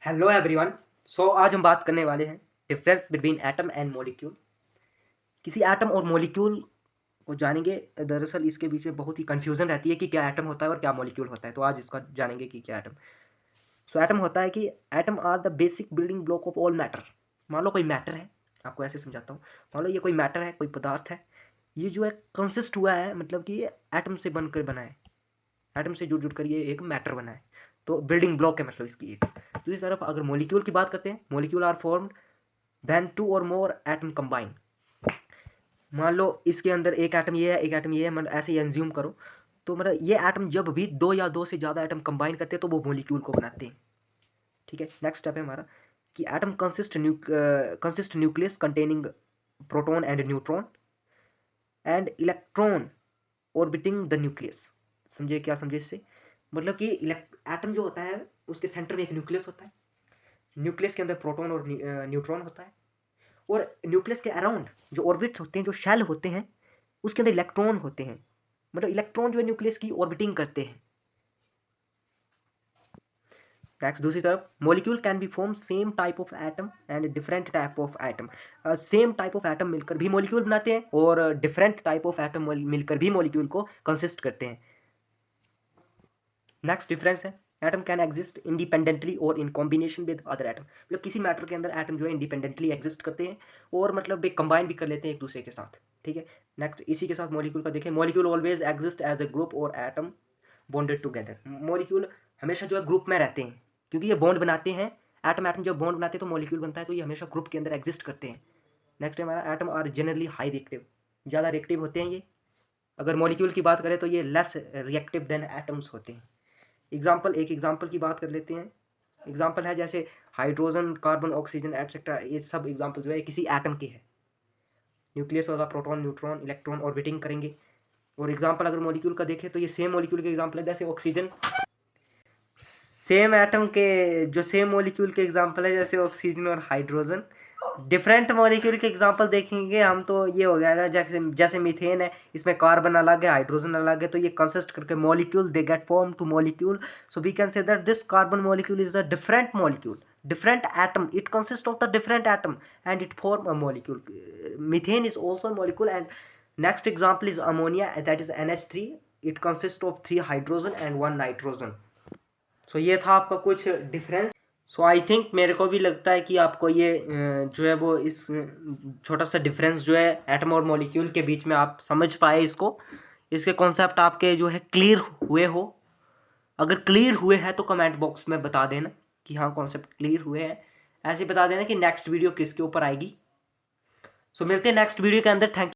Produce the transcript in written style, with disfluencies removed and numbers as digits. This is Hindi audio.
Hello everyone. आज हम बात करने वाले हैं difference between atom and molecule. किसी एटम और मॉलिक्यूल को जानेंगे। दरअसल इसके बीच में बहुत ही कन्फ्यूज़न रहती है कि क्या एटम होता है और क्या मॉलिक्यूल होता है। तो आज इसका जानेंगे कि क्या एटम। एटम होता है कि atom are the basic building block of all matter. मान लो कोई मैटर है, आपको ऐसे समझाता हूँ। मान लो ये कोई मैटर है, कोई पदार्थ है, ये जो है कंसिस्ट हुआ है, मतलब कि ये एटम से बनकर बना है, एटम से जुड़ जुड़ कर ये एक मैटर बना है। तो बिल्डिंग ब्लॉक है मतलब इसकी एक। दूसरी तरफ अगर मॉलिक्यूल की बात करते हैं, molecule are formed when two और मोर एटम कंबाइन। मान लो इसके अंदर एक एटम ये है, एक एटम ये है, मतलब ऐसे ही एंज्यूम करो। तो मतलब ये एटम जब भी दो या दो से ज़्यादा एटम कंबाइन करते हैं तो वो मॉलिक्यूल को बनाते हैं। ठीक है, नेक्स्ट स्टेप है हमारा कि atom consist nucleus containing proton and neutron and electron orbiting the nucleus. समझे, क्या समझे इससे? मतलब कि एटम जो होता है उसके सेंटर में एक न्यूक्लियस होता है, न्यूक्लियस के अंदर प्रोटॉन और न्यूट्रॉन होता है, और न्यूक्लियस के अराउंड जो ऑर्बिट्स होते हैं, जो शेल होते हैं, उसके अंदर इलेक्ट्रॉन होते हैं। मतलब इलेक्ट्रॉन जो है न्यूक्लियस की ऑर्बिटिंग करते हैं। नेक्स्ट, दूसरी तरफ molecule can be form same type of atom and different type of atom. Same type of atom मिलकर भी मॉलिक्यूल बनाते हैं और डिफरेंट टाइप ऑफ एटम मिलकर भी मॉलिक्यूल को कंसिस्ट करते हैं। नेक्स्ट डिफरेंस है एटम कैन एग्जिस्ट इंडिपेंडेंटली और in combination with other atom. मतलब किसी मैटर के अंदर एटम जो है इंडिपेंडेंटली एग्जिस्ट करते हैं और मतलब एक कंबाइन भी कर लेते हैं एक दूसरे के साथ। ठीक है, नेक्स्ट इसी के साथ मॉलिक्यूल का देखें। Molecule always exist as a group और एटम बॉन्डेड टुगेदर। मॉलिक्यूल हमेशा जो है ग्रुप में रहते हैं, क्योंकि ये बॉन्ड बनाते हैं। एटम एटम जब बॉन्ड बनाते हैं तो मॉलिक्यूल बनता है, तो ये हमेशा ग्रुप के अंदर एग्जिस्ट करते हैं। नेक्स्ट है हमारा atom are generally high reactive. ज़्यादा रिएक्टिव होते हैं ये। अगर मॉलिक्यूल की बात करें तो ये लेस रिएक्टिव देन एटम्स होते हैं। एक एग्जाम्पल की बात कर लेते हैं। एग्जाम्पल है जैसे हाइड्रोजन, कार्बन, ऑक्सीजन एटसेट्रा। ये सब एग्जाम्पल जो है किसी एटम के है। न्यूक्लियस होगा, प्रोटॉन, न्यूट्रॉन, इलेक्ट्रॉन ऑर्बिटिंग करेंगे। और एग्जाम्पल अगर मॉलिक्यूल का देखें तो ये सेम मॉलिक्यूल के एग्जाम्पल है, जैसे ऑक्सीजन। सेम एटम के जो सेम मॉलिक्यूल के एग्जाम्पल है जैसे ऑक्सीजन और हाइड्रोजन। डिफरेंट मॉलिक्यूल के एग्जांपल देखेंगे हम तो ये हो जाएगा जैसे जैसे मीथेन है, इसमें कार्बन अलग है, हाइड्रोजन अलग है, तो ये कंसिस्ट करके molecule they get form to molecule. So we can say that this carbon molecule is a different molecule, different atom. It consists of the different atom and it form a molecule. Methane is also a molecule. And next example is ammonia, that is NH3. It consists of 3 hydrogen and 1 nitrogen. So ये था आपका कुछ डिफरेंस। आई थिंक मेरे को भी लगता है कि आपको ये जो है वो इस छोटा सा डिफरेंस जो है एटम और मॉलिक्यूल के बीच में आप समझ पाए इसको। इसके कॉन्सेप्ट आपके जो है क्लियर हुए हो। अगर क्लियर हुए हैं तो कमेंट बॉक्स में बता देना कि हाँ कॉन्सेप्ट क्लियर हुए हैं। ऐसे बता देना कि नेक्स्ट वीडियो किसके ऊपर आएगी। मिलते हैं नेक्स्ट वीडियो के अंदर। थैंक